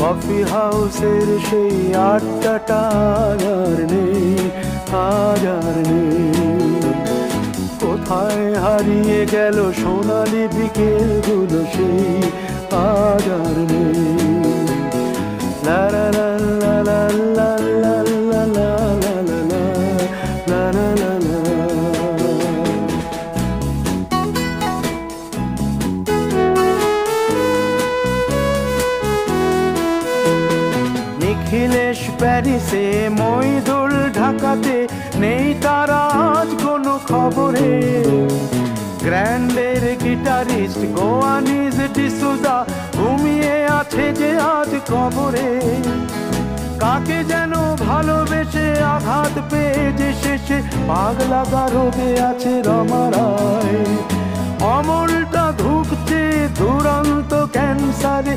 Coffee হাউসের সেই আড্ডাটা আর নেই, আজ আর নেই। কোথায় হারিয়ে গেল সোনালি বিকেলগুলো সেই, আজ আর নেই। লা লা লা লা লা লা লা লা লা লা লা লা লা লা। নিখিলেশ প্যারিসে, মইদুল ঢাকাতে, নেই তারা আজ কোনো খবরে। গ্র্যান্ডের গিটারিস্ট গোয়ানিজ ডিসুজা ঘুমিয়ে আছে যে আজ কবরে। কাকে যেন ভালোবেসে আঘাত পেয়ে যে শেষে পাগলা গারদে আছে রমা রায়। অমলটা ধুকছে দুরন্ত ক্যান্সারে।